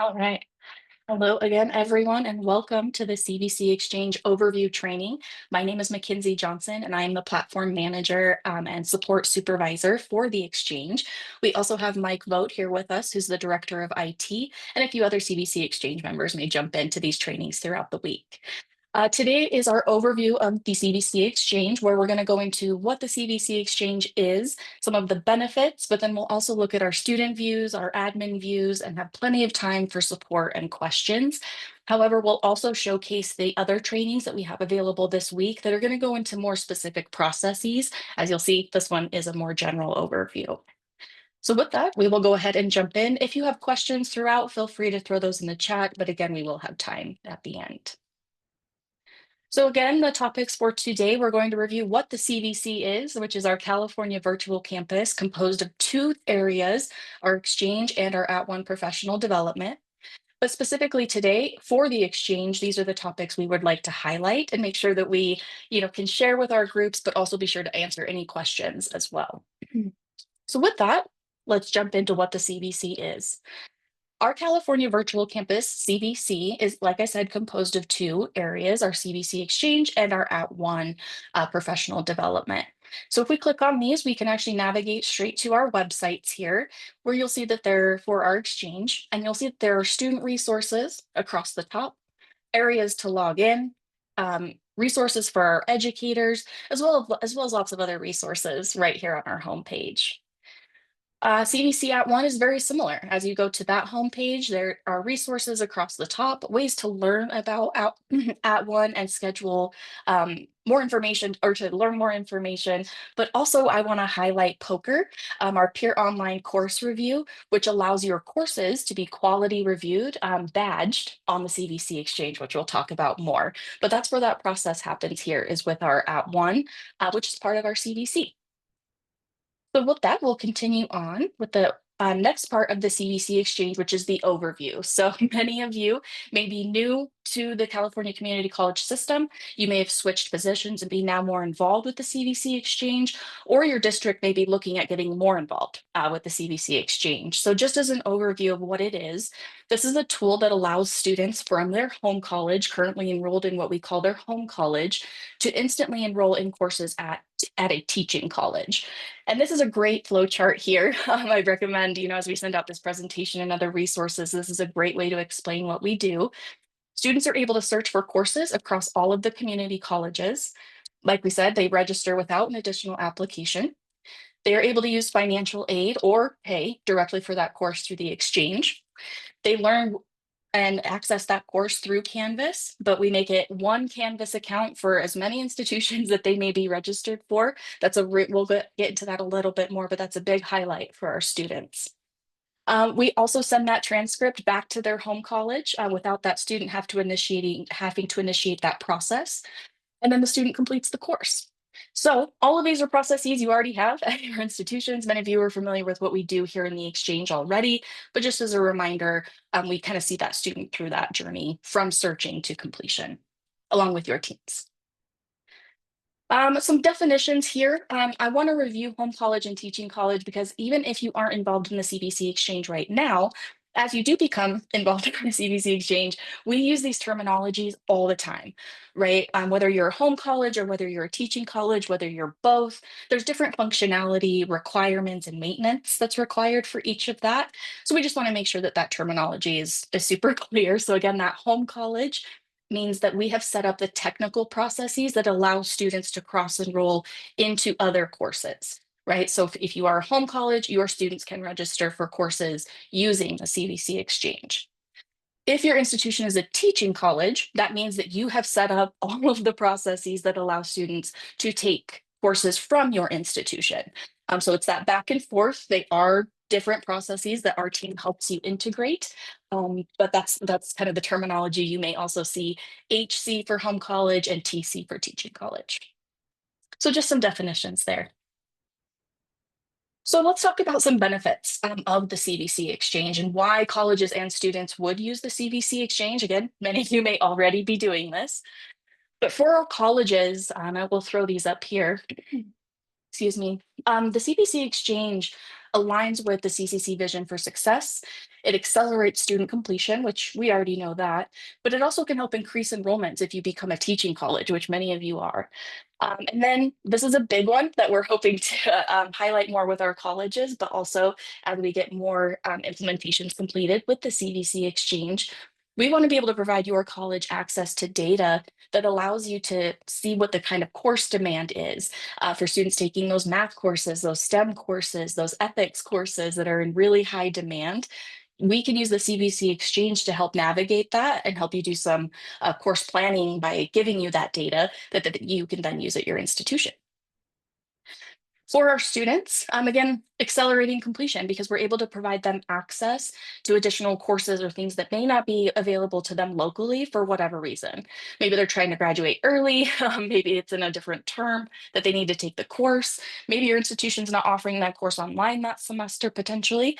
All right. Hello again, everyone, and welcome to the CVC Exchange Overview Training. My name is Mackenzie Johnson, and I am the Platform Manager and Support Supervisor for the Exchange. We also have Mike Vogt here with us, who's the Director of IT, and a few other CVC Exchange members may jump into these trainings throughout the week. Today is our overview of the CVC Exchange, where we're going to go into what the CVC Exchange is, some of the benefits, but then we'll also look at our student views, our admin views, and have plenty of time for support and questions. However, we'll also showcase the other trainings that we have available this week that are going to go into more specific processes. As you'll see, this one is a more general overview. So with that, we will go ahead and jump in. If you have questions throughout, feel free to throw those in the chat, but again, we will have time at the end. So again, the topics for today, we're going to review what the CVC is, which is our California Virtual Campus, composed of two areas, our Exchange and our @ONE professional development. But specifically today, for the Exchange, these are the topics we would like to highlight and make sure that we, can share with our groups, but also be sure to answer any questions as well. So with that, let's jump into what the CVC is. Our California Virtual Campus, CVC, is, like I said, composed of two areas, our CVC Exchange and our @ONE professional development. So if we click on these, we can actually navigate straight to our websites here, where you'll see that they're for our Exchange, and you'll see that there are student resources across the top, areas to log in, resources for our educators, as well as lots of other resources right here on our homepage. CVC @ONE is very similar. As you go to that homepage, there are resources across the top, ways to learn about @ONE and schedule more information or to learn more information. But also, I want to highlight POCR, our peer online course review, which allows your courses to be quality reviewed, badged on the CVC Exchange, which we'll talk about more. But that's where that process happens here is with our @ONE, which is part of our CVC. So with that, we'll continue on with the next part of the CVC Exchange, which is the overview. So many of you may be new to the California Community College system. You may have switched positions and be now more involved with the CVC Exchange, or your district may be looking at getting more involved with the CVC Exchange. So just as an overview of what it is, this is a tool that allows students from their home college, currently enrolled in what we call their home college, to instantly enroll in courses at a teaching college. And this is a great flow chart here. I recommend, as we send out this presentation and other resources, this is a great way to explain what we do. Students are able to search for courses across all of the community colleges. Like we said, they register without an additional application. They are able to use financial aid or pay directly for that course through the Exchange. They learn and access that course through Canvas, but we make it one Canvas account for as many institutions that they may be registered for. We'll get into that a little bit more, but that's a big highlight for our students. We also send that transcript back to their home college without that student having to initiate that process. And then the student completes the course. So all of these are processes you already have at your institutions. Many of you are familiar with what we do here in the Exchange already, but just as a reminder, we kind of see that student through that journey from searching to completion, along with your teams. Some definitions here. I want to review home college and teaching college because even if you aren't involved in the CVC Exchange right now, as you do become involved in the CVC Exchange, we use these terminologies all the time, right? Whether you're a home college or whether you're a teaching college, whether you're both, there's different functionality, requirements, and maintenance that's required for each of that. So we just want to make sure that that terminology is super clear. So again, that home college means that we have set up the technical processes that allow students to cross enroll into other courses, right? So if you are a home college, your students can register for courses using the CVC Exchange. If your institution is a teaching college, that means that you have set up all of the processes that allow students to take courses from your institution. So it's that back and forth. They are different processes that our team helps you integrate. But that's kind of the terminology. You may also see HC for home college and TC for teaching college. So just some definitions there. So let's talk about some benefits of the CVC Exchange and why colleges and students would use the CVC Exchange. Again, many of you may already be doing this, but for our colleges, I will throw these up here. Excuse me. The CVC Exchange aligns with the CCC vision for success. It accelerates student completion, which we already know that, but it also can help increase enrollments if you become a teaching college, which many of you are. And then this is a big one that we're hoping to highlight more with our colleges, but also as we get more implementations completed with the CVC Exchange, we want to be able to provide your college access to data that allows you to see what the kind of course demand is for students taking those math courses, those STEM courses, those ethics courses that are in really high demand. We can use the CVC Exchange to help navigate that and help you do some course planning by giving you that data that you can then use at your institution. For our students, again, accelerating completion because we're able to provide them access to additional courses or things that may not be available to them locally for whatever reason. Maybe they're trying to graduate early, maybe it's in a different term that they need to take the course. Maybe your institution's not offering that course online that semester potentially.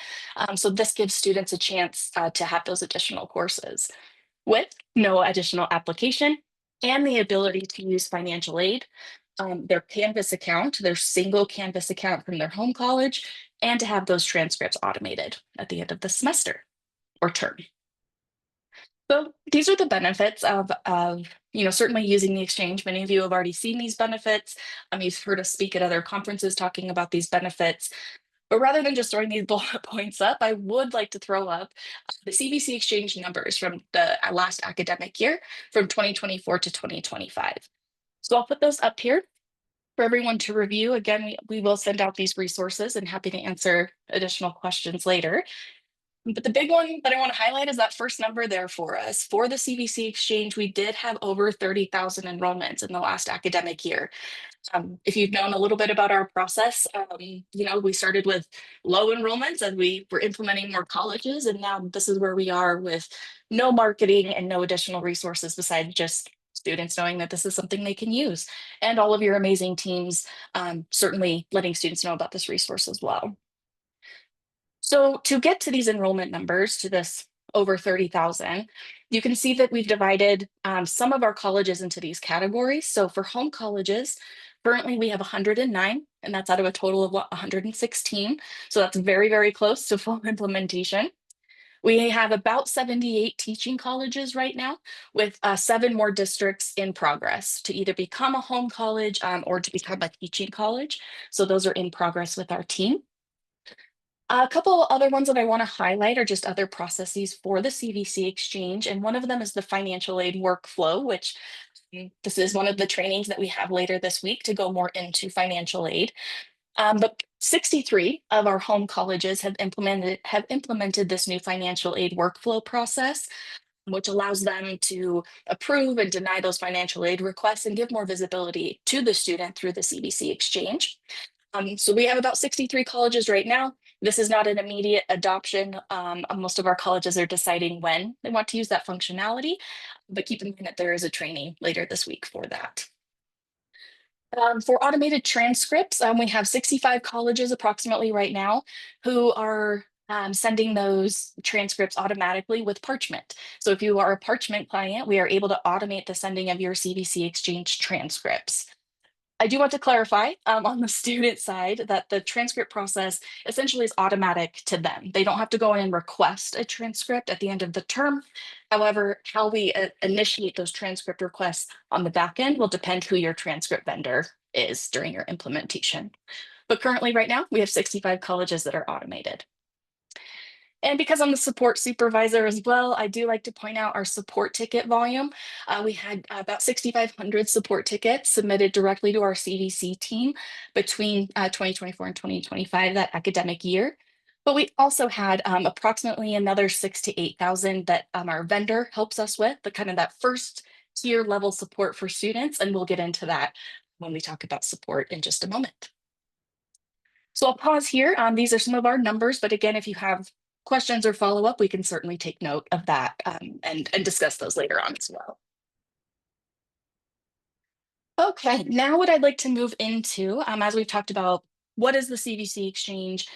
So this gives students a chance to have those additional courses with no additional application and the ability to use financial aid, their Canvas account, their single Canvas account from their home college, and to have those transcripts automated at the end of the semester or term. So these are the benefits of certainly using the exchange. Many of you have already seen these benefits. You've heard us speak at other conferences talking about these benefits. But rather than just throwing these bullet points up, I would like to throw up the CVC Exchange numbers from the last academic year from 2024 to 2025. So I'll put those up here for everyone to review. Again, we will send out these resources and happy to answer additional questions later. But the big one that I want to highlight is that first number there for us. For the CVC Exchange, we did have over 30,000 enrollments in the last academic year. If you've known a little bit about our process, we started with low enrollments and we were implementing more colleges. And now this is where we are with no marketing and no additional resources besides just students knowing that this is something they can use. And all of your amazing teams certainly letting students know about this resource as well. So to get to these enrollment numbers, to this over 30,000, you can see that we've divided some of our colleges into these categories. So for home colleges, currently we have 109, and that's out of a total of 116. So that's very, very close to full implementation. We have about 78 teaching colleges right now, with 7 more districts in progress to either become a home college or to become a teaching college. So those are in progress with our team. A couple other ones that I want to highlight are just other processes for the CVC Exchange, and one of them is the financial aid workflow, which this is one of the trainings that we have later this week to go more into financial aid. But 63 of our home colleges have implemented this new financial aid workflow process, which allows them to approve and deny those financial aid requests and give more visibility to the student through the CVC Exchange. So we have about 63 colleges right now. This is not an immediate adoption. Most of our colleges are deciding when they want to use that functionality, but keep in mind that there is a training later this week for that. For automated transcripts, we have 65 colleges approximately right now who are sending those transcripts automatically with Parchment. So if you are a Parchment client, we are able to automate the sending of your CVC Exchange transcripts. I do want to clarify on the student side that the transcript process essentially is automatic to them. They don't have to go in and request a transcript at the end of the term. However, how we initiate those transcript requests on the back end will depend who your transcript vendor is during your implementation. But currently right now, we have 65 colleges that are automated. And because I'm the support supervisor as well, I do like to point out our support ticket volume. We had about 6,500 support tickets submitted directly to our CVC team between 2024 and 2025, that academic year. But we also had approximately another 6,000 to 8,000 that our vendor helps us with, the kind of that first tier level support for students. And we'll get into that when we talk about support in just a moment. So I'll pause here. These are some of our numbers, but again, if you have questions or follow-up, we can certainly take note of that and discuss those later on as well. Okay, now what I'd like to move into, as we've talked about, what is the CVC Exchange?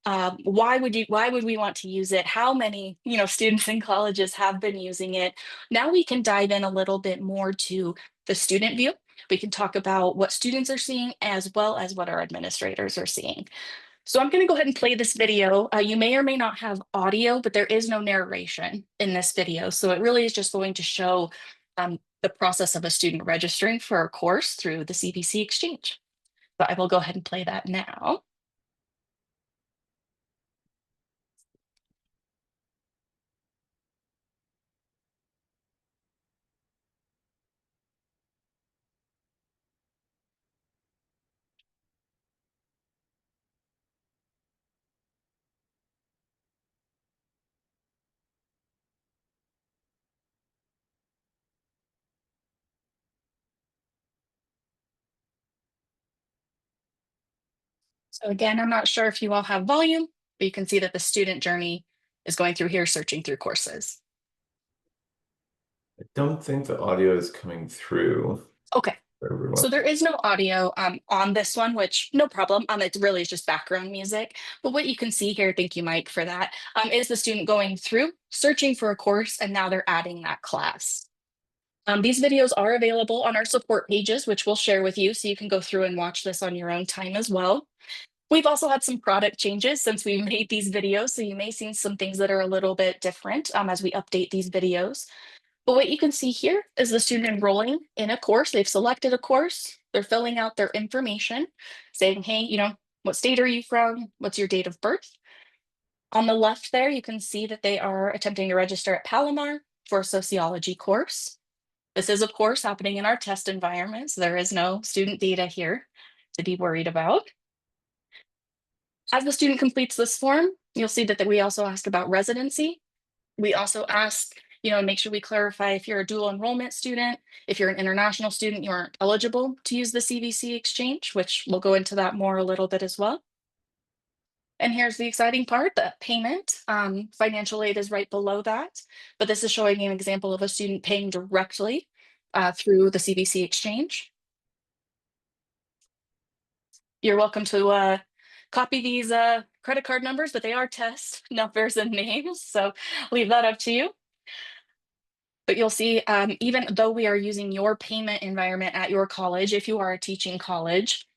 Why would we want to use it? How many students in colleges have been using it? Now we can dive in a little bit more to the student view. We can talk about what students are seeing as well as what our administrators are seeing. So I'm going to go ahead and play this video. You may or may not have audio, but there is no narration in this video. So it really is just going to show the process of a student registering for a course through the CVC Exchange. But I will go ahead and play that now. So again, I'm not sure if you all have volume, but you can see that the student journey is going through here, searching through courses. I don't think the audio is coming through Okay. for everyone. So there is no audio on this one, which no problem. It really is just background music. But what you can see here, thank you, Mike, for that, is the student going through, searching for a course, and now they're adding that class. These videos are available on our support pages, which we'll share with you, so you can go through and watch this on your own time as well. We've also had some product changes since we made these videos, so you may see some things that are a little bit different as we update these videos. But what you can see here is the student enrolling in a course. They've selected a course. They're filling out their information, saying, hey, what state are you from? What's your date of birth? On the left there, you can see that they are attempting to register at Palomar for a sociology course. This is, of course, happening in our test environment, so there is no student data here to be worried about. As the student completes this form, you'll see that we also ask about residency. We also ask, make sure we clarify if you're a dual enrollment student, if you're an international student, you aren't eligible to use the CVC Exchange, which we'll go into that more a little bit as well. And here's the exciting part, the payment. Financial aid is right below that, but this is showing an example of a student paying directly through the CVC Exchange. You're welcome to copy these credit card numbers, but they are test numbers and names, so leave that up to you. But you'll see, even though we are using your payment environment at your college, if you are a teaching college,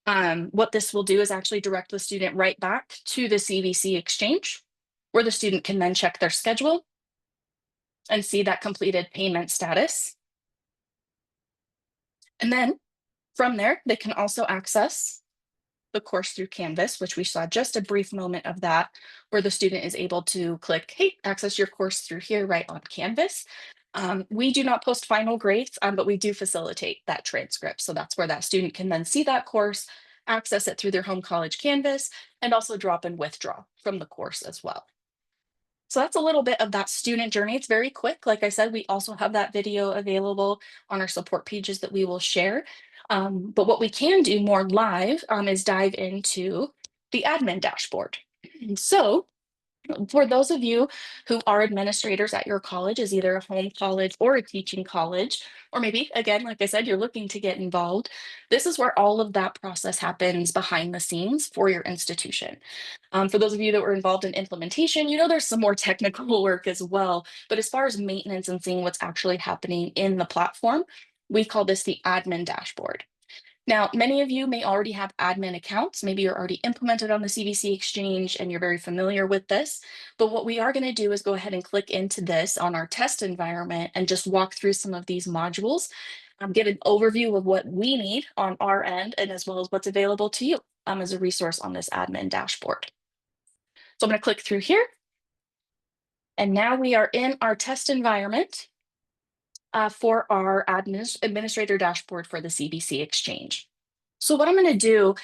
what this will do is actually direct the student right back to the CVC Exchange, where the student can then check their schedule and see that completed payment status. And then from there, they can also access the course through Canvas, which we saw just a brief moment of that, where the student is able to click, hey, access your course through here right on Canvas. We do not post final grades, but we do facilitate that transcript. So that's where that student can then see that course, access it through their home college Canvas, and also drop and withdraw from the course as well. So that's a little bit of that student journey. It's very quick. Like I said, we also have that video available on our support pages that we will share. But what we can do more live is dive into the admin dashboard. So for those of you who are administrators at your college, as either a home college or a teaching college, or maybe, again, like I said, you're looking to get involved, this is where all of that process happens behind the scenes for your institution. For those of you that were involved in implementation, there's some more technical work as well. But as far as maintenance and seeing what's actually happening in the platform, we call this the admin dashboard. Now, many of you may already have admin accounts. Maybe you're already implemented on the CVC Exchange and you're very familiar with this. But what we are going to do is go ahead and click into this on our test environment and just walk through some of these modules, get an overview of what we need on our end, and as well as what's available to you as a resource on this admin dashboard. So I'm going to click through here. And now we are in our test environment for our administrator dashboard for the CVC Exchange. So what I'm going to do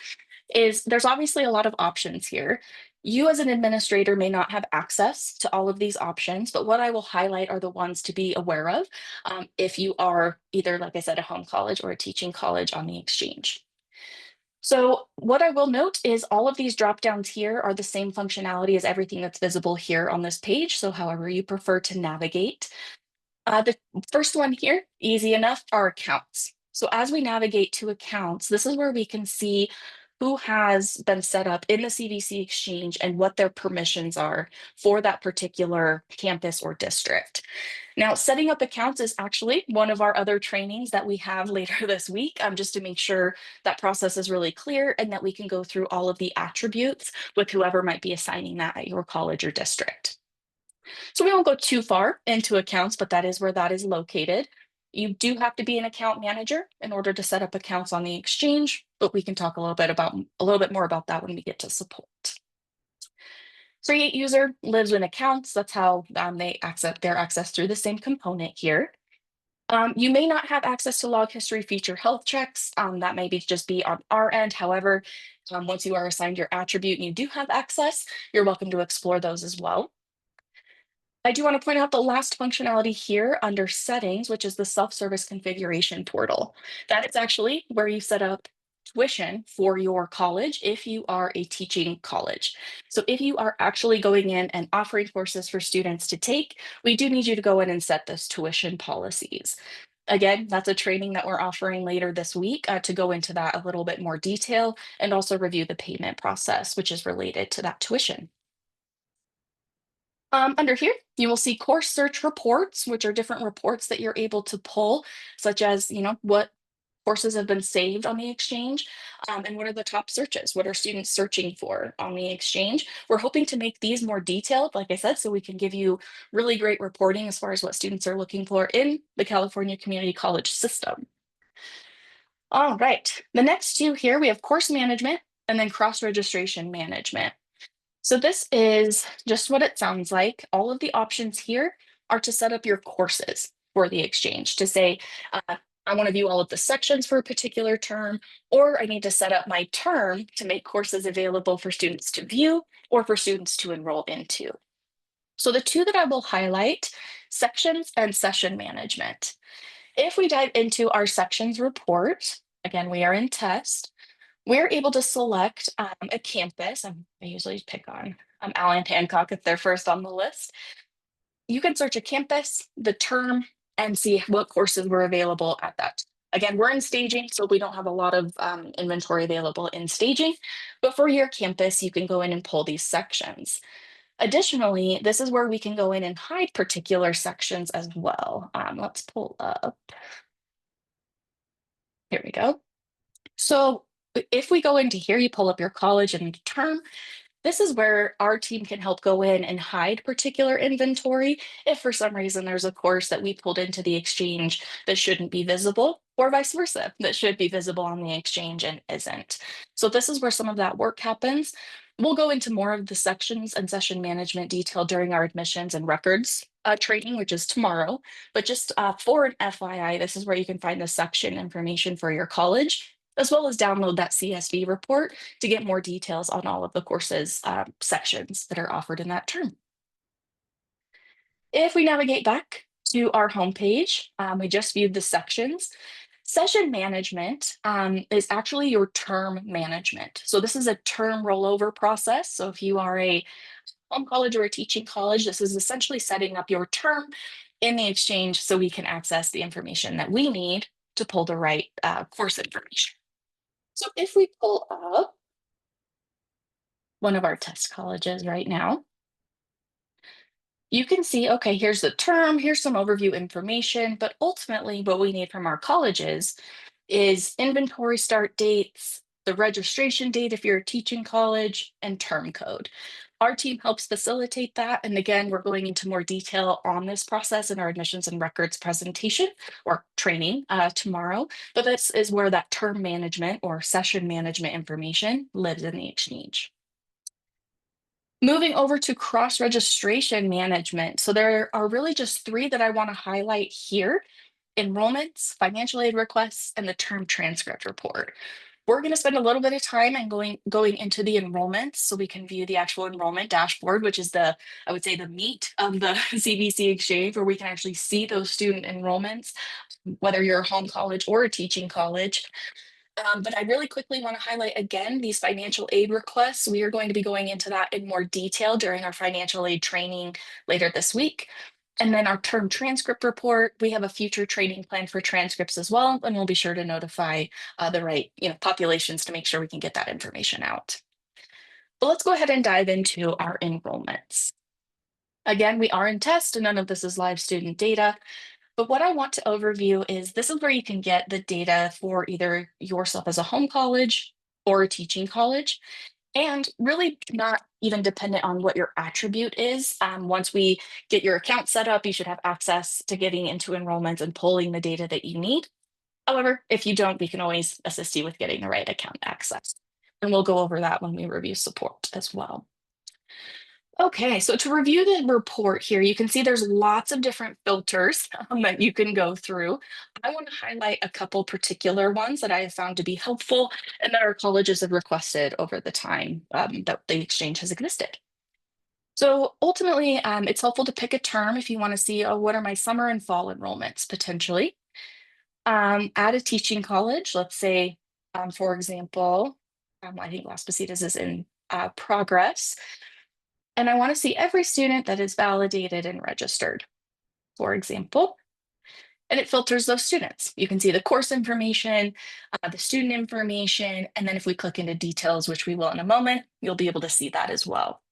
is there's obviously a lot of options here. You as an administrator may not have access to all of these options, but what I will highlight are the ones to be aware of if you are either, like I said, a home college or a teaching college on the Exchange. So what I will note is all of these drop downs here are the same functionality as everything that's visible here on this page. So however you prefer to navigate. The first one here, easy enough, are accounts. So as we navigate to accounts, this is where we can see who has been set up in the CVC Exchange and what their permissions are for that particular campus or district. Now, setting up accounts is actually one of our other trainings that we have later this week, just to make sure that process is really clear and that we can go through all of the attributes with whoever might be assigning that at your college or district. So we won't go too far into accounts, but that is where that is located. You do have to be an account manager in order to set up accounts on the exchange, but we can talk a little bit more about that when we get to support. Create user lives in accounts. That's how they access their access through the same component here. You may not have access to log history feature health checks. That may just be on our end. However, once you are assigned your attribute and you do have access, you're welcome to explore those as well. I do want to point out the last functionality here under settings, which is the self-service configuration portal. That is actually where you set up tuition for your college if you are a teaching college. So if you are actually going in and offering courses for students to take, we do need you to go in and set those tuition policies. Again, that's a training that we're offering later this week to go into that a little bit more detail and also review the payment process, which is related to that tuition. Under here, you will see course search reports, which are different reports that you're able to pull, such as, what courses have been saved on the exchange, and what are the top searches? What are students searching for on the exchange? We're hoping to make these more detailed, like I said, so we can give you really great reporting as far as what students are looking for in the California Community College system. All right, the next two here, we have course management and then cross-registration management. So this is just what it sounds like. All of the options here are to set up your courses for the exchange to say, I want to view all of the sections for a particular term, or I need to set up my term to make courses available for students to view or for students to enroll into. So the two that I will highlight, sections and session management. If we dive into our sections report, again, we are in test, we're able to select a campus. I usually pick on Allen Hancock if they're first on the list. You can search a campus, the term, and see what courses were available at that. Again, we're in staging, so we don't have a lot of inventory available in staging, but for your campus, you can go in and pull these sections. Additionally, this is where we can go in and hide particular sections as well. Let's pull up. Here we go. So if we go into here, you pull up your college and term, this is where our team can help go in and hide particular inventory if for some reason there's a course that we pulled into the exchange that shouldn't be visible, or vice versa, that should be visible on the exchange and isn't. So this is where some of that work happens. We'll go into more of the sections and session management detail during our admissions and records training, which is tomorrow. But just for an FYI, this is where you can find the section information for your college, as well as download that CSV report to get more details on all of the courses sections that are offered in that term. If we navigate back to our homepage, we just viewed the sections. Session management is actually your term management. So this is a term rollover process. So if you are a home college or a teaching college, this is essentially setting up your term in the exchange so we can access the information that we need to pull the right course information. So if we pull up one of our test colleges right now, you can see, okay, here's the term, here's some overview information, but ultimately what we need from our colleges is inventory start dates, the registration date if you're a teaching college, and term code. Our team helps facilitate that. And again, we're going into more detail on this process in our admissions and records presentation or training tomorrow. But this is where that term management or session management information lives in the exchange. Moving over to cross-registration management. So there are really just three that I want to highlight here: enrollments, financial aid requests, and the term transcript report. We're going to spend a little bit of time and going into the enrollments so we can view the actual enrollment dashboard, which is I would say the meat of the CVC Exchange, where we can actually see those student enrollments, whether you're a home college or a teaching college. But I really quickly want to highlight again these financial aid requests. We are going to be going into that in more detail during our financial aid training later this week. And then our term transcript report, we have a future training plan for transcripts as well, and we'll be sure to notify the right populations to make sure we can get that information out. But let's go ahead and dive into our enrollments. Again, we are in test and none of this is live student data. But what I want to overview is this is where you can get the data for either yourself as a home college or a teaching college, and really not even dependent on what your attribute is. Once we get your account set up, you should have access to getting into enrollments and pulling the data that you need. However, if you don't, we can always assist you with getting the right account access. And we'll go over that when we review support as well. Okay, so to review the report here, you can see there's lots of different filters that you can go through. I want to highlight a couple particular ones that I have found to be helpful and that our colleges have requested over the time that the exchange has existed. So ultimately, it's helpful to pick a term if you want to see, oh, what are my summer and fall enrollments potentially? At a teaching college, let's say, for example, I think Las Positas is in progress. And I want to see every student that is validated and registered, for example, and it filters those students. You can see the course information, the student information, and then if we click into details, which we will in a moment, you'll be able to see that as well.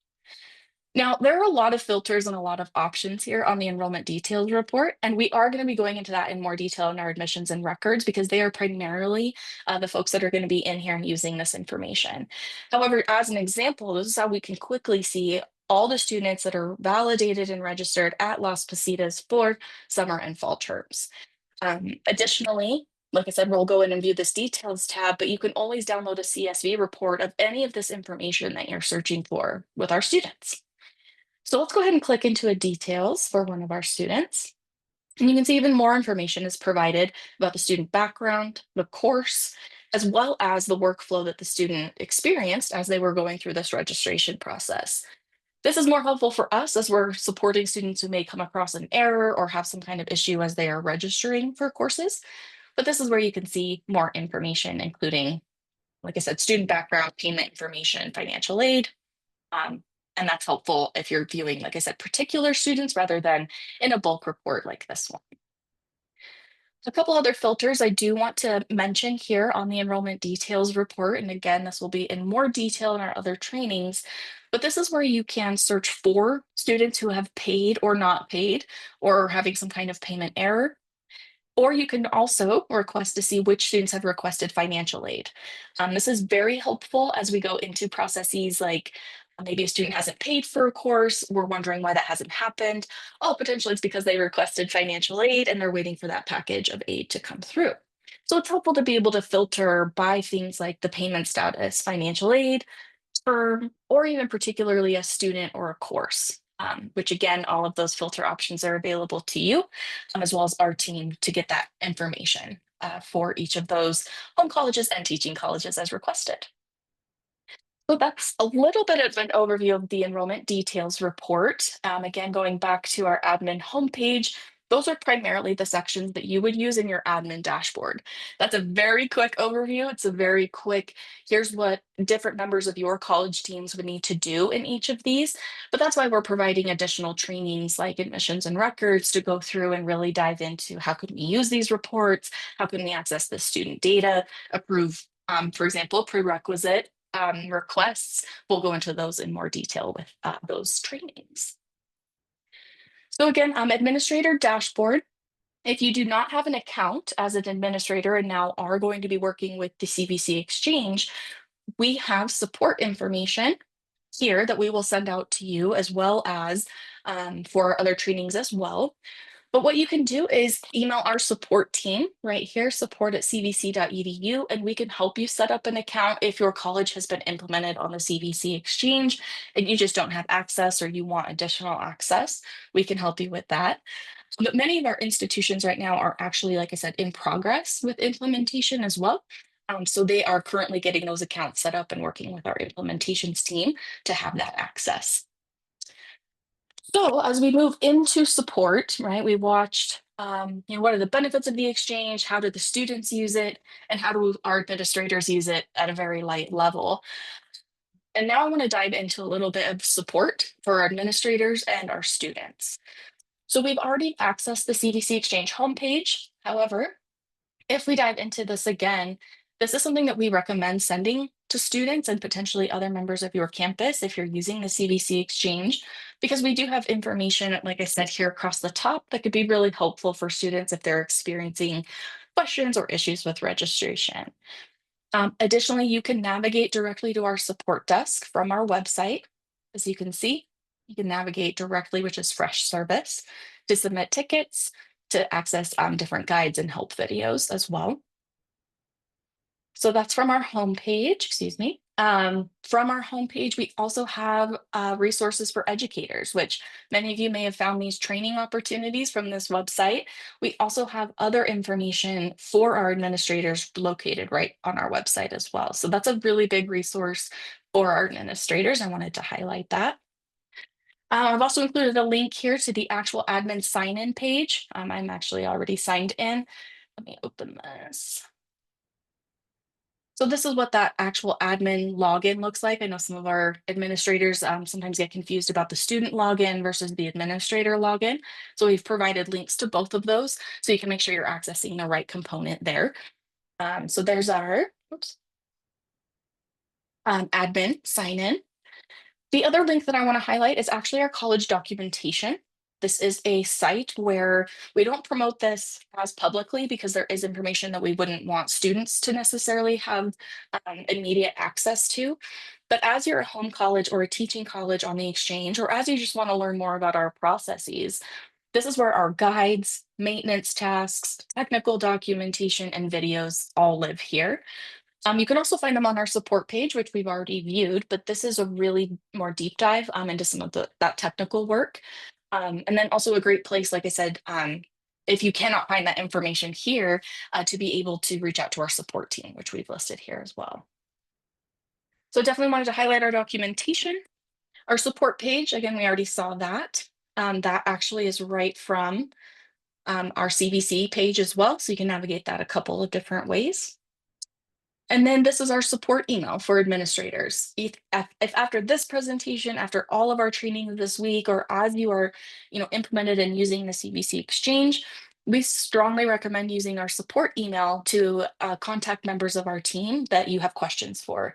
Now, there are a lot of filters and a lot of options here on the enrollment details report, and we are going to be going into that in more detail in our admissions and records because they are primarily the folks that are going to be in here and using this information. However, as an example, this is how we can quickly see all the students that are validated and registered at Las Positas for summer and fall terms. Additionally, like I said, we'll go in and view this details tab, but you can always download a CSV report of any of this information that you're searching for with our students. So let's go ahead and click into a details for one of our students. And you can see even more information is provided about the student background, the course, as well as the workflow that the student experienced as they were going through this registration process. This is more helpful for us as we're supporting students who may come across an error or have some kind of issue as they are registering for courses. But this is where you can see more information, including, like I said, student background, payment information, financial aid, um, and that's helpful if you're viewing, like I said, particular students rather than in a bulk report like this one. A couple other filters I do want to mention here on the enrollment details report. And again, this will be in more detail in our other trainings, but this is where you can search for students who have paid or not paid or having some kind of payment error. Or you can also request to see which students have requested financial aid. This is very helpful as we go into processes like maybe a student hasn't paid for a course. We're wondering why that hasn't happened. Oh, potentially it's because they requested financial aid and they're waiting for that package of aid to come through. So it's helpful to be able to filter by things like the payment status, financial aid, term, or even particularly a student or a course, which again, all of those filter options are available to you, as well as our team to get that information for each of those home colleges and teaching colleges as requested. So that's a little bit of an overview of the enrollment details report. Again, going back to our admin homepage, those are primarily the sections that you would use in your admin dashboard. That's a very quick overview. It's a very quick, here's what different members of your college teams would need to do in each of these. But that's why we're providing additional trainings like admissions and records to go through and really dive into how can we use these reports? How can we access the student data, approve, for example, prerequisite requests. We'll go into those in more detail with those trainings. So again, administrator dashboard. If you do not have an account as an administrator and now are going to be working with the CVC Exchange, we have support information here that we will send out to you as well as for other trainings as well. But what you can do is email our support team right here, support@cvc.edu, and we can help you set up an account if your college has been implemented on the CVC Exchange and you just don't have access or you want additional access. We can help you with that. But many of our institutions right now are actually, like I said, in progress with implementation as well. So they are currently getting those accounts set up and working with our implementations team to have that access. So as we move into support, right, we watched, what are the benefits of the exchange? How do the students use it? And how do our administrators use it at a very light level? And now I want to dive into a little bit of support for our administrators and our students. So we've already accessed the CVC Exchange homepage. However, if we dive into this again, this is something that we recommend sending to students and potentially other members of your campus if you're using the CVC Exchange, because we do have information, like I said, here across the top that could be really helpful for students if they're experiencing questions or issues with registration. Additionally, you can navigate directly to our support desk from our website. As you can see, you can navigate directly, which is fresh service, to submit tickets, to access different guides and help videos as well. So that's from our homepage, excuse me. From our homepage, we also have resources for educators, which many of you may have found these training opportunities from this website. We also have other information for our administrators located right on our website as well. So that's a really big resource for our administrators. I wanted to highlight that. I've also included a link here to the actual admin sign-in page. I'm actually already signed in. Let me open this. So this is what that actual admin login looks like. I know some of our administrators sometimes get confused about the student login versus the administrator login. So we've provided links to both of those so you can make sure you're accessing the right component there. So there's our admin sign in. The other link that I want to highlight is actually our college documentation. This is a site where we don't promote this as publicly because there is information that we wouldn't want students to necessarily have immediate access to. But as you're a home college or a teaching college on the exchange, or as you just want to learn more about our processes, this is where our guides, maintenance tasks, technical documentation, and videos all live here. You can also find them on our support page, which we've already viewed, but this is a really more deep dive into some of that technical work. And then also a great place, like I said, if you cannot find that information here, to be able to reach out to our support team, which we've listed here as well. So definitely wanted to highlight our documentation. Our support page, again, we already saw that. That actually is right from our CVC page as well, so you can navigate that a couple of different ways. And then this is our support email for administrators. If after this presentation, after all of our training this week, or as you are, implemented and using the CVC Exchange, we strongly recommend using our support email to contact members of our team that you have questions for.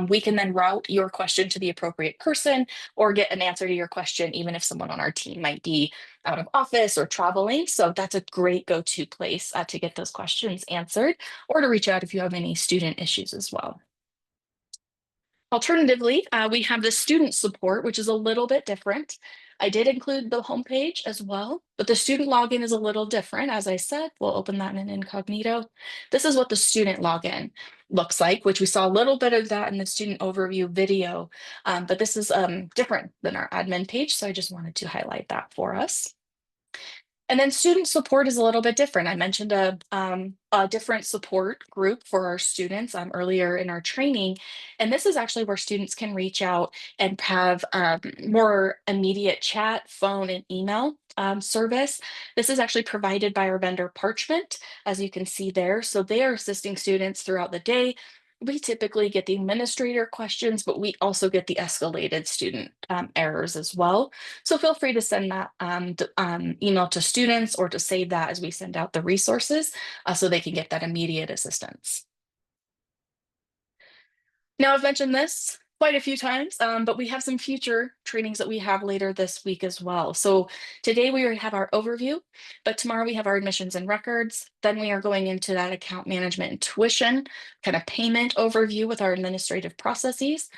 We can then route your question to the appropriate person or get an answer to your question, even if someone on our team might be out of office or traveling. So that's a great go-to place to get those questions answered, or to reach out if you have any student issues as well. Alternatively, we have the student support, which is a little bit different. I did include the homepage as well, but the student login is a little different. As I said, we'll open that in incognito. This is what the student login looks like, which we saw a little bit of that in the student overview video, but this is different than our admin page, so I just wanted to highlight that for us. And then student support is a little bit different. I mentioned a different support group for our students earlier in our training. And this is actually where students can reach out and have more immediate chat, phone, and email service. This is actually provided by our vendor Parchment, as you can see there. So they are assisting students throughout the day. We typically get the administrator questions, but we also get the escalated student errors as well. So feel free to send that email to students or to save that as we send out the resources so they can get that immediate assistance. Now, I've mentioned this quite a few times, but we have some future trainings that we have later this week as well. So today we already have our overview, but tomorrow we have our admissions and records. Then we are going into that account management and tuition kind of payment overview with our administrative processes,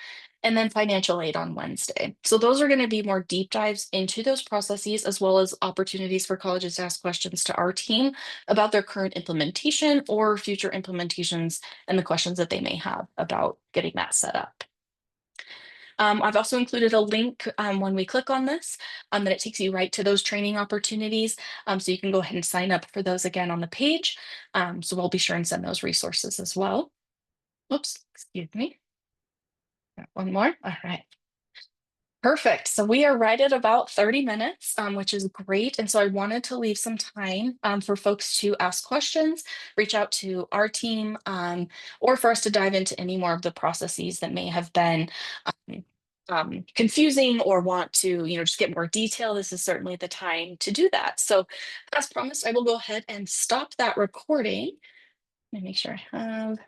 and then financial aid on Wednesday. So those are going to be more deep dives into those processes, as well as opportunities for colleges to ask questions to our team about their current implementation or future implementations and the questions that they may have about getting that set up. I've also included a link when we click on this that it takes you right to those training opportunities. So you can go ahead and sign up for those again on the page. So we'll be sure and send those resources as well. Oops, excuse me. Got one more. All right. Perfect. So we are right at about 30 minutes, which is great. And so I wanted to leave some time for folks to ask questions, reach out to our team, or for us to dive into any more of the processes that may have been confusing or want to, just get more detail, this is certainly the time to do that. So as promised, I will go ahead and stop that recording. Let me make sure I have